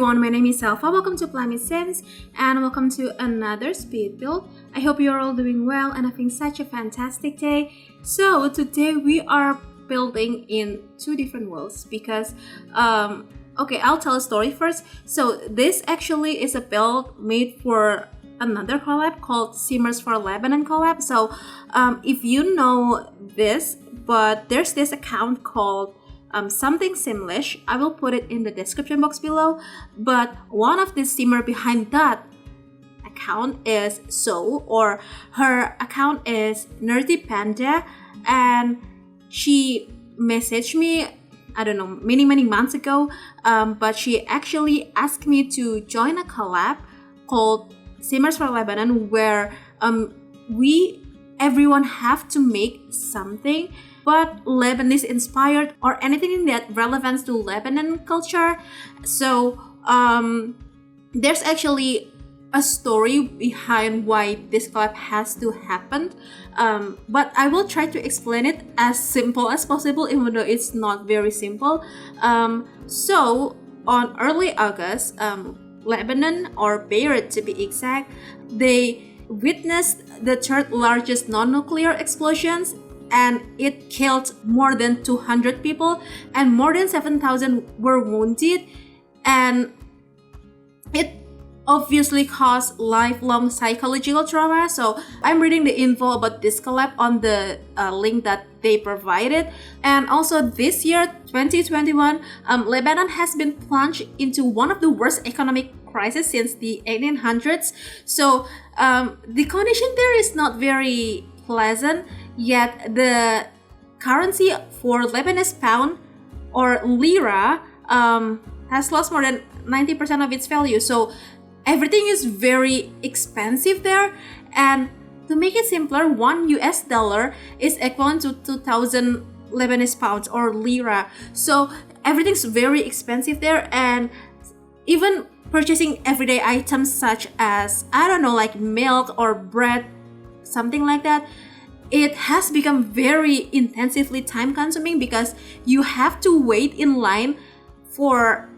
everyone, my name is Alpha. Welcome to plummysims and welcome to another speed build. I hope you're all doing well and having such a fantastic day. So today we are building in two different worlds because okay, I'll tell a story first. So this actually is a build made for another collab called Simmers for Lebanon collab. So if you know this, but there's this account called something Simlish, I will put it in the description box below. But one of the simmer behind that account is So, or her account is Nerdy Panda, and she messaged me, I don't know, many months ago, but she actually asked me to join a collab called Simmers for Lebanon, where everyone have to make something but Lebanese inspired or anything that relevant to Lebanon culture. So there's actually a story behind why this collab has to happen, but I will try to explain it as simple as possible, even though it's not very simple. So on early August, Lebanon, or Beirut to be exact, they witnessed the third largest non-nuclear explosions, and it killed more than 200 people and more than 7,000 were wounded, and it obviously caused lifelong psychological trauma. So I'm reading the info about this collab on the link that they provided. And also this year, 2021, Lebanon has been plunged into one of the worst economic crisis since the 1800s. So the condition there is not very pleasant, yet the currency for Lebanese pound or lira has lost more than 90% of its value. So everything is very expensive there, and to make it simpler, $1 is equivalent to 2,000 Lebanese pounds or lira. So everything's very expensive there, and even purchasing everyday items such as, I don't know, like milk or bread, something like that, it has become very intensively time consuming because you have to wait in line for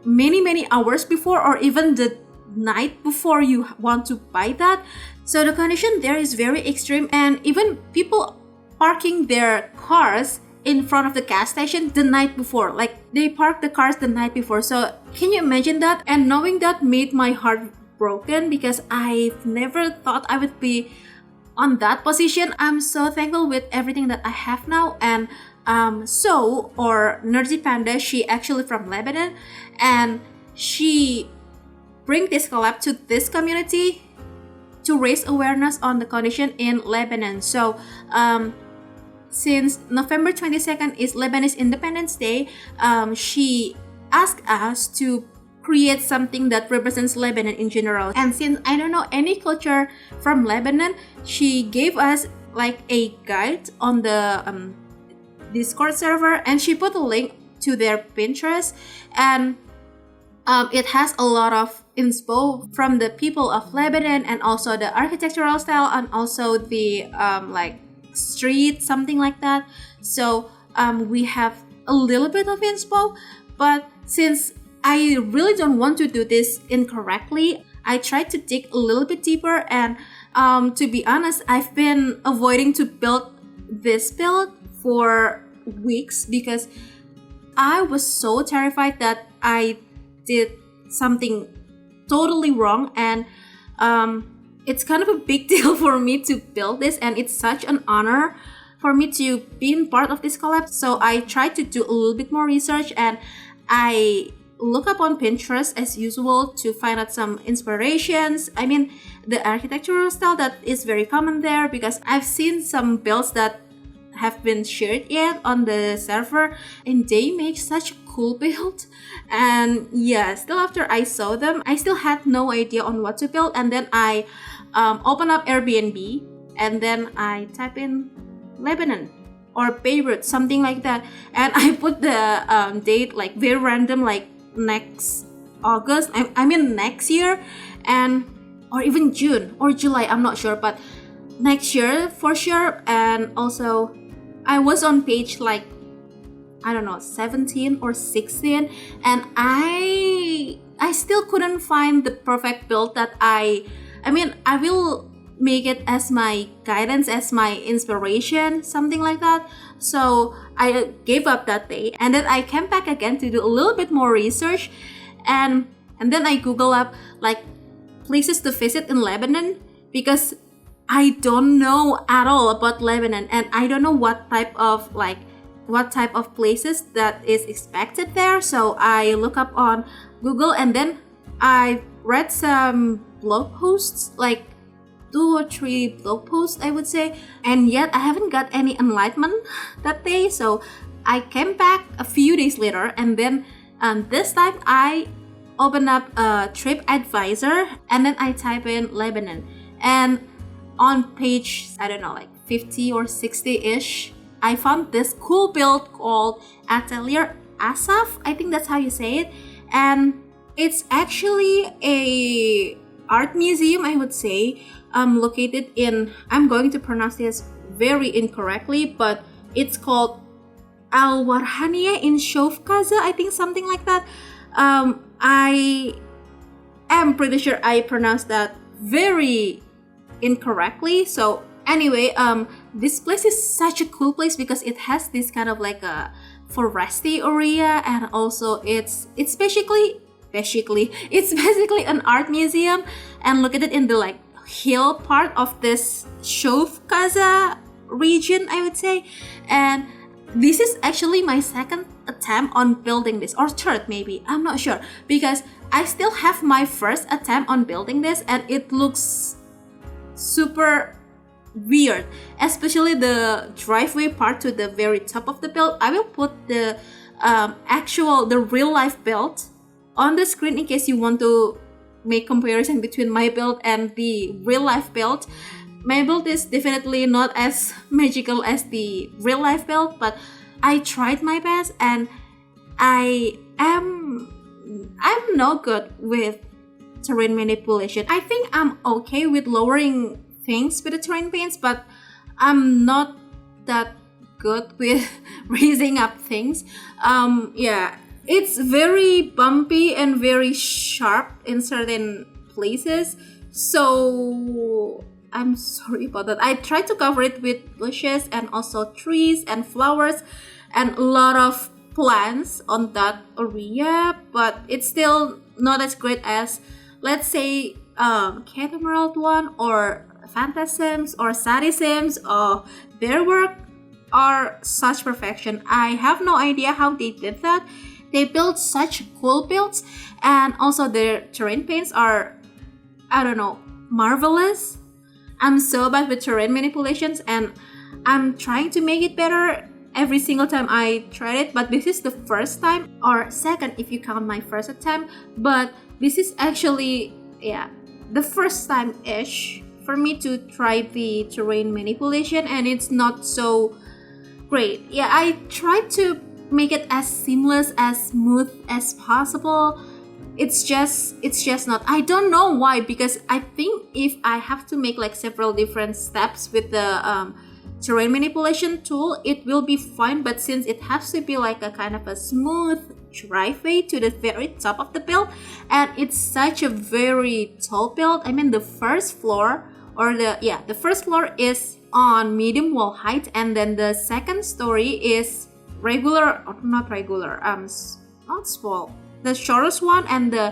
many hours before, or even the night before you want to buy that. So the condition there is very extreme, and even people parking their cars in front of the gas station the night before, like they park the cars the night before. So can you imagine that? And knowing that made my heart broken because I've never thought I would be on that position. I'm so thankful with everything that I have now. And So, or Nerdy Panda, she actually from Lebanon, and she bring this collab to this community to raise awareness on the condition in Lebanon. So since November 22nd is Lebanese Independence Day, she asked us to create something that represents Lebanon in general. And since I don't know any culture from Lebanon, she gave us like a guide on the Discord server, and she put a link to their Pinterest, and it has a lot of inspo from the people of Lebanon, and also the architectural style, and also the like street, something like that. So we have a little bit of inspo, but since I really don't want to do this incorrectly, I tried to dig a little bit deeper, and to be honest, I've been avoiding to build this build for weeks because I was so terrified that I did something totally wrong, and it's kind of a big deal for me to build this, and it's such an honor for me to be in part of this collab. So I tried to do a little bit more research, and I look up on Pinterest as usual to find out some inspirations. I mean, the architectural style that is very common there, because I've seen some builds that have been shared yet on the server, and they make such cool build. And yeah, still after I saw them, I still had no idea on what to build, and then I open up Airbnb, and then I type in Lebanon or Beirut, something like that, and I put the date like very random, like next August, I mean next year, and or even June or July, I'm not sure, but next year for sure. And also I was on page like, I don't know, 17 or 16, and I I still couldn't find the perfect build that I will make it as my guidance, as my inspiration, something like that. So I gave up that day, and then I came back again to do a little bit more research, and then I Google up like places to visit in Lebanon, because I don't know at all about Lebanon, and I don't know what type of places that is expected there. So I look up on Google, and then I read some blog posts, like 2 or 3 blog posts, I would say, and yet I haven't got any enlightenment that day. So I came back a few days later, and then this time I opened up a trip advisor, and then I type in Lebanon, and on page, I don't know, like 50 or 60-ish, I found this cool build called Atelier Assaf. I think that's how you say it. And it's actually a art museum, I would say, located in, I'm going to pronounce this very incorrectly, but it's called Warheniyeh in Shofkaza, I think, something like that. I am pretty sure I pronounced that very incorrectly. So anyway, this place is such a cool place because it has this kind of like a foresty area, and also it's basically it's basically an art museum, and located in the like hill part of this Shofkaza region, I would say. And this is actually my second attempt on building this, or third maybe, I'm not sure, because I still have my first attempt on building this, and it looks super weird, especially the driveway part to the very top of the build. I will put the real life build on the screen in case you want to make comparison between my build and the real life build. My build is definitely not as magical as the real life build, but I tried my best, and I'm no good with terrain manipulation. I think I'm okay with lowering things with the terrain paints, but I'm not that good with raising up things. It's very bumpy and very sharp in certain places, so I'm sorry about that. I tried to cover it with bushes and also trees and flowers and a lot of plants on that area, but it's still not as great as, let's say, Cat Emerald one or Phantasms or Sadisims. Their work are such perfection. I have no idea how they did that. They built such cool builds, and also their terrain paints are, I don't know, marvelous. I'm so bad with terrain manipulations, and I'm trying to make it better every single time I try it, but this is the first time, or second if you count my first attempt, but this is actually, the first time-ish for me to try the terrain manipulation, and it's not so great. I tried to make it as seamless, as smooth as possible. It's just not. I don't know why, because I think if I have to make like several different steps with the terrain manipulation tool, it will be fine, but since it has to be like a kind of a smooth driveway to the very top of the build, and it's such a very tall build. I mean, the first floor, or the first floor is on medium wall height, and then the second story is regular, or not regular, not small, the shortest one, and the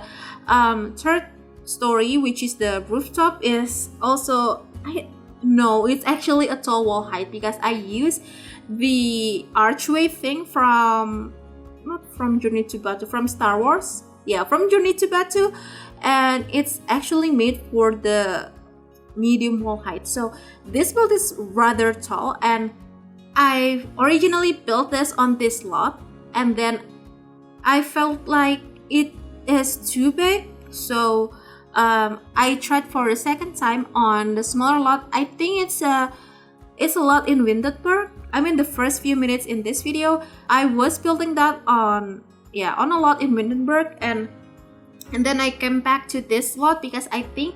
third story, which is the rooftop, is also, it's actually a tall wall height, because I use the archway thing from, not from Journey to Batuu, from Star Wars, from Journey to Batuu, and it's actually made for the medium wall height. So this build is rather tall, and I originally built this on this lot, and then I felt like it is too big, so I tried for a second time on the smaller lot. I think it's a lot in Winterberg. I mean, the first few minutes in this video, I was building that on a lot in Winterberg, and then I came back to this lot because I think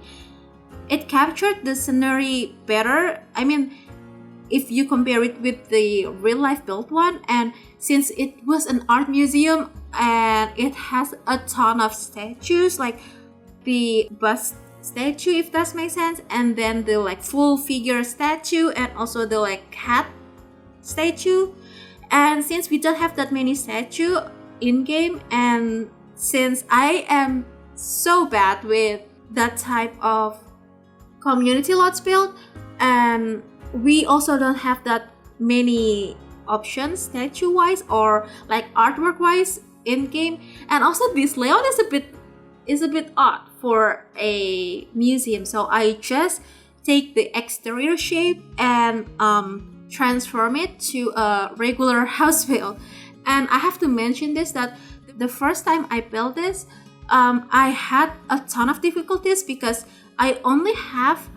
it captured the scenery better. I mean, if you compare it with the real life built one, and since it was an art museum, and it has a ton of statues, like the bust statue, if that makes sense, and then the like full figure statue, and also the like cat statue. And since we don't have that many statue in game, and since I am so bad with that type of community lots build, and we also don't have that many options statue wise or like artwork wise in game, and also this layout is a bit odd for a museum, so I just take the exterior shape and transform it to a regular house build. And I have to mention this, that the first time I built this, I had a ton of difficulties because I only have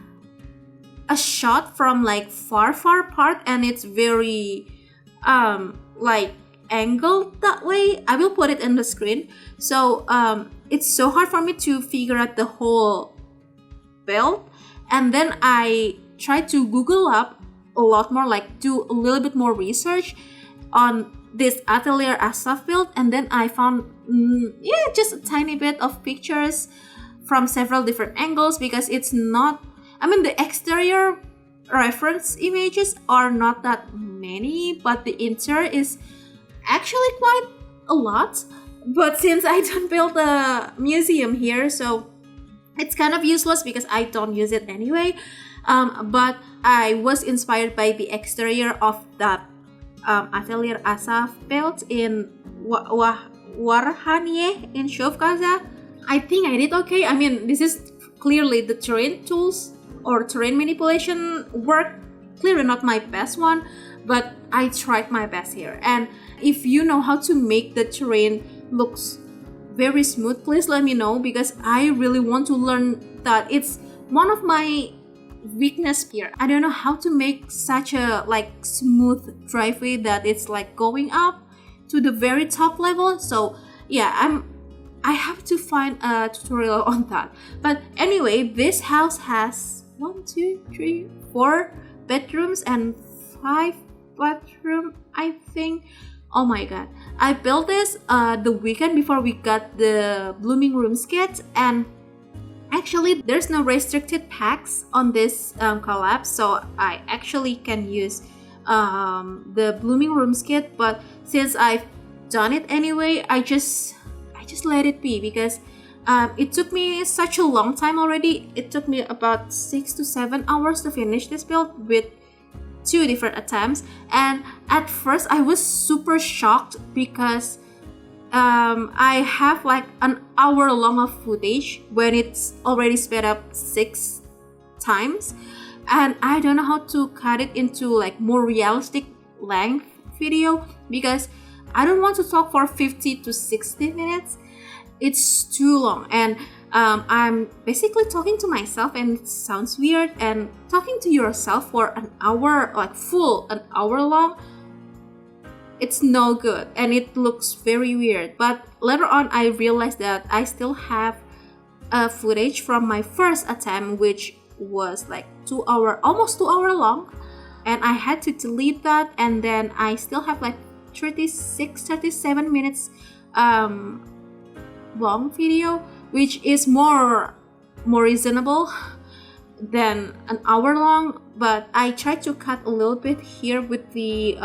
a shot from like far apart, and it's very like angled that way. I will put it in the screen. So it's so hard for me to figure out the whole build, and then I tried to Google up a lot more, like do a little bit more research on this Atelier Assaf build, and then I found just a tiny bit of pictures from several different angles, because it's not, I mean, the exterior reference images are not that many, but the interior is actually quite a lot. But since I don't build a museum here, so it's kind of useless because I don't use it anyway. But I was inspired by the exterior of that Atelier Assaf built in Warheniyeh in Shov. I think I did okay. I mean, this is clearly the terrain tools or terrain manipulation work, clearly not my best one, but I tried my best here. And if you know how to make the terrain looks very smooth, please let me know, because I really want to learn that. It's one of my weakness here. I don't know how to make such a like smooth driveway that it's like going up to the very top level. So yeah, I have to find a tutorial on that. But anyway, this house has 4 bedrooms and 5 bathroom, I think. Oh my god, I built this the weekend before we got the blooming rooms kit, and actually there's no restricted packs on this collab, so I actually can use the blooming rooms kit. But since I've done it anyway, I just let it be, because it took me such a long time already. It took me about 6 to 7 hours to finish this build with 2 different attempts. And at first I was super shocked because I have like an hour long of footage when it's already sped up 6 times, and I don't know how to cut it into like more realistic length video, because I don't want to talk for 50 to 60 minutes. It's too long, and I'm basically talking to myself, and it sounds weird. And talking to yourself for an hour, like full an hour long, it's no good, and it looks very weird. But later on, I realized that I still have footage from my first attempt, which was like almost 2 hour long, and I had to delete that. And then I still have like 37 minutes long video, which is more reasonable than an hour long. But I tried to cut a little bit here with the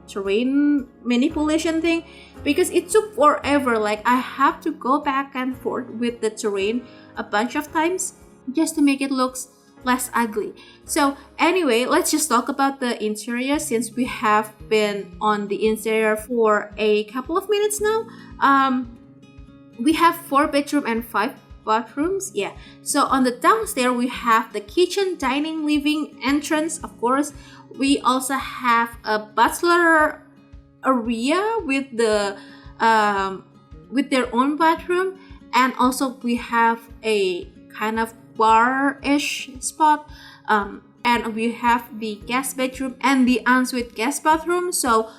terrain manipulation thing, because it took forever. Like I have to go back and forth with the terrain a bunch of times just to make it look less ugly. So anyway, let's just talk about the interior, since we have been on the interior for a couple of minutes now. We have 4 bedroom and 5 bathrooms. Yeah, so on the downstairs we have the kitchen, dining, living, entrance. Of course, we also have a bachelor area with the with their own bathroom, and also we have a kind of bar-ish spot, and we have the guest bedroom and the ensuite guest bathroom. So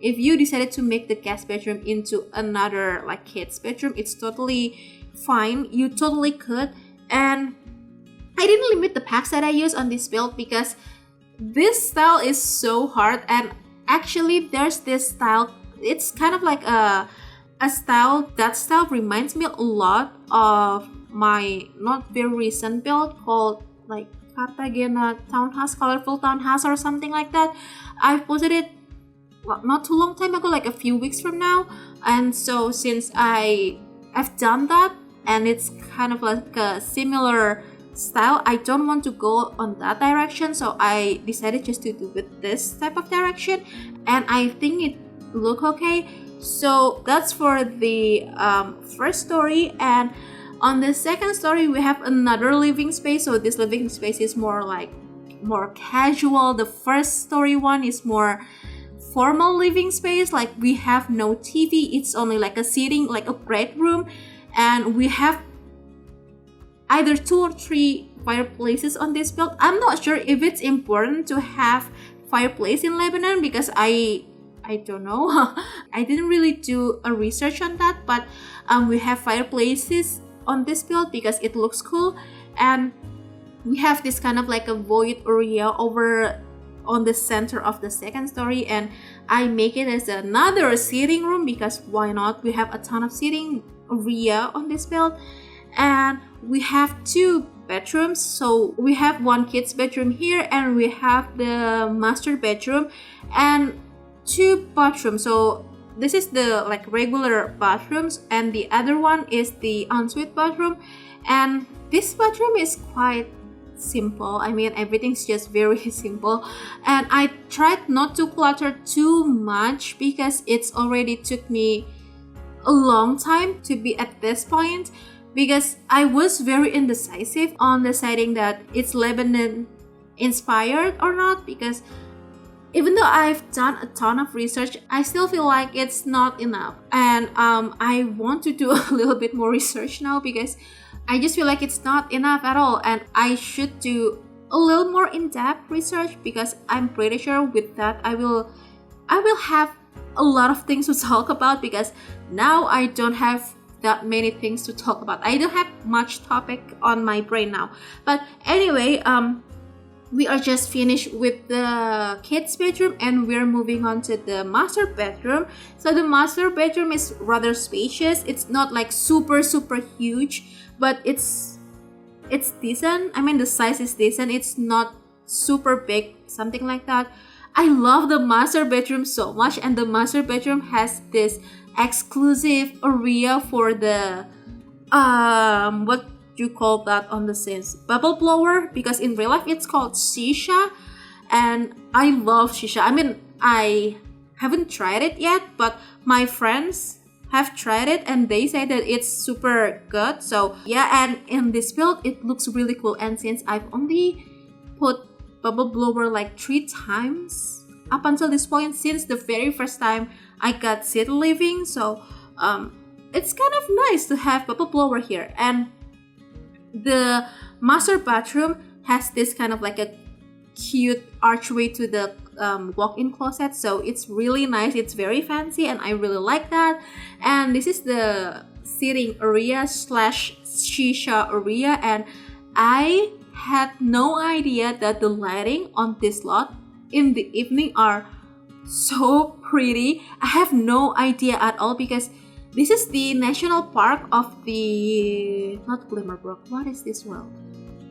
if you decided to make the guest bedroom into another like kids bedroom, it's totally fine. You totally could. And I didn't limit the packs that I use on this build, because this style is so hard. And actually there's this style, it's kind of like a that style reminds me a lot of my not very recent build called like Cartagena Townhouse, Colorful Townhouse or something like that. I posted it not too long time ago, like a few weeks from now. And so since I've done that and it's kind of like a similar style, I don't want to go on that direction, so I decided just to do with this type of direction, and I think it look okay. So that's for the first story. And on the second story we have another living space. So this living space is more casual. The first story one is more formal living space, like we have no TV, it's only like a sitting, like a great room, and we have either 2 or 3 fireplaces on this build. I'm not sure if it's important to have fireplace in Lebanon because I don't know. I didn't really do a research on that, but we have fireplaces on this build because it looks cool. And we have this kind of like a void area over on the center of the second story, and I make it as another sitting room because why not? We have a ton of sitting area on this build. And we have 2 bedrooms, so we have one kid's bedroom here and we have the master bedroom and 2 bathrooms. So this is the like regular bathrooms and the other one is the ensuite bathroom. And this bathroom is quite simple. I mean, everything's just very simple, and I tried not to clutter too much because it's already took me a long time to be at this point, because I was very indecisive on deciding that it's Lebanon inspired or not, because even though I've done a ton of research, I still feel like it's not enough. And I want to do a little bit more research now because I just feel like it's not enough at all, and I should do a little more in-depth research because I'm pretty sure with that I will have a lot of things to talk about, because now I don't have that many things to talk about. I don't have much topic on my brain now. But anyway, we are just finished with the kids bedroom and we're moving on to the master bedroom. So the master bedroom is rather spacious. It's not like super huge, but it's decent. I mean, the size is decent. It's not super big, something like that. I love the master bedroom so much, and the master bedroom has this exclusive area for the what you call that on the Sims, bubble blower, because in real life it's called shisha, and I love shisha. I mean, I haven't tried it yet, but my friends have tried it and they say that it's super good. So yeah, and in this build it looks really cool. And since I've only put bubble blower like 3 times up until this point, since the very first time I got city living, so it's kind of nice to have bubble blower here. And the master bathroom has this kind of like a cute archway to the walk-in closet, so it's really nice. It's very fancy and I really like that. And this is the sitting area slash shisha area, and I had no idea that the lighting on this lot in the evening are so pretty. I have no idea at all, because this is the national park of the not Glimmerbrook. What is this world?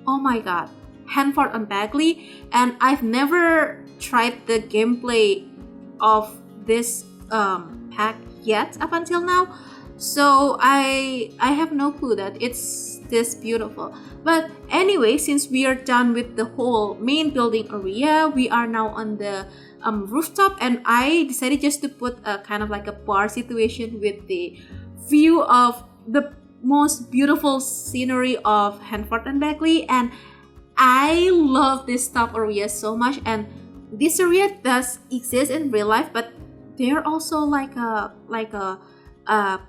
Oh my god, Henford-on-Bagley, and I've never tried the gameplay of this pack yet up until now, so I have no clue that it's this beautiful. But anyway, since we are done with the whole main building area, we are now on the rooftop, and I decided just to put a kind of like a bar situation with the view of the most beautiful scenery of Henford-on-Bagley. And I love this top area so much, and this area does exist in real life, but they're also like a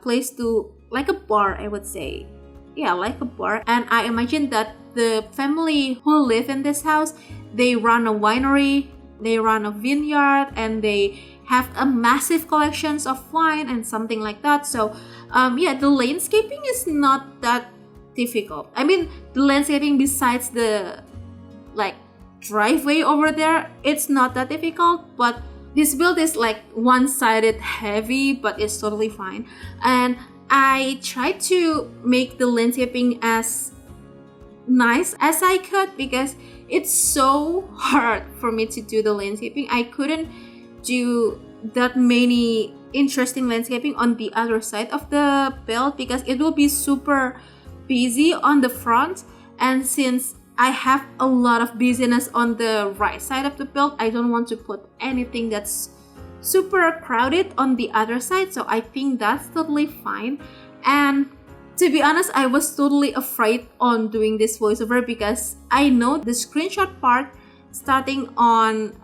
place to, like a bar, I would say. Yeah, like a bar. And I imagine that the family who live in this house, they run a winery, they run a vineyard, and they have a massive collections of wine and something like that. So yeah, the landscaping is not that difficult. I mean, the landscaping besides the like driveway over there, it's not that difficult, but this build is like one-sided heavy, but it's totally fine. And I tried to make the landscaping as nice as I could because it's so hard for me to do the landscaping. I couldn't do that many interesting landscaping on the other side of the build because it will be super busy on the front, and since I have a lot of busyness on the right side of the build, I don't want to put anything that's super crowded on the other side. So I think that's totally fine. And to be honest, I was totally afraid on doing this voiceover because I know the screenshot part starting on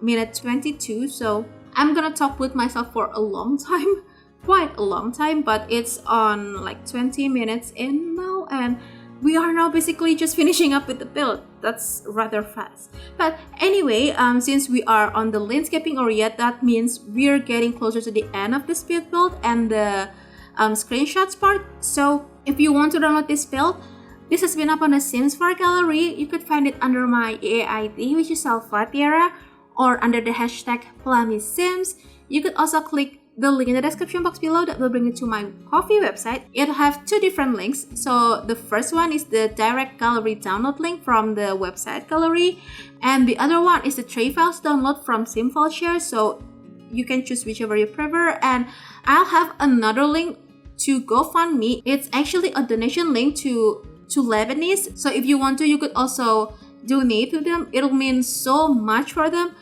minute 22. So I'm gonna talk with myself for a long time, quite a long time, but it's on like 20 minutes in now, and we are now basically just finishing up with the build. That's rather fast. But anyway, since we are on the landscaping area, that means we're getting closer to the end of the speed build and the screenshots part. So if you want to download this build, this has been up on the Sims 4 gallery. You could find it under my EA ID, which is elfathiera, or under the hashtag plummysims. You could also click the link in the description box below that will bring you to my Ko-fi website. It'll have two different links. So the first one is the direct gallery download link from the website gallery, and the other one is the tray files download from SimFileShare. So you can choose whichever you prefer, and I'll have another link to GoFundMe. It's actually a donation link to Lebanese. So if you want to, you could also donate to them. It'll mean so much for them.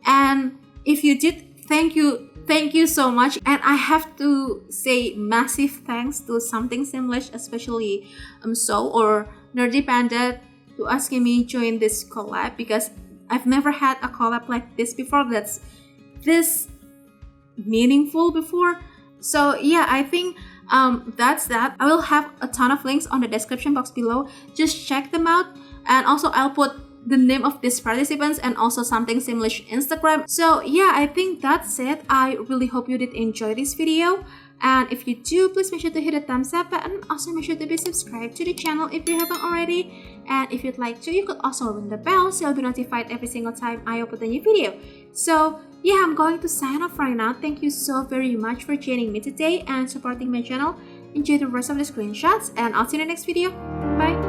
And if you did, thank you so much. And I have to say massive thanks to Something Simlish, especially So or Nerdy Panda, to asking me join this collab, because I've never had a collab like this before that's this meaningful before. So yeah, I think that's that. I will have a ton of links on the description box below. Just check them out, and also I'll put the name of these participants and also Something Simlish Instagram. So yeah, I think that's it. I really hope you did enjoy this video, and if you do, please make sure to hit the thumbs up button. Also make sure to be subscribed to the channel if you haven't already, and if you'd like to, you could also ring the bell so you'll be notified every single time I upload a new video. So yeah, I'm going to sign off right now. Thank you so very much for joining me today and supporting my channel. Enjoy the rest of the screenshots, and I'll see you in the next video. Bye.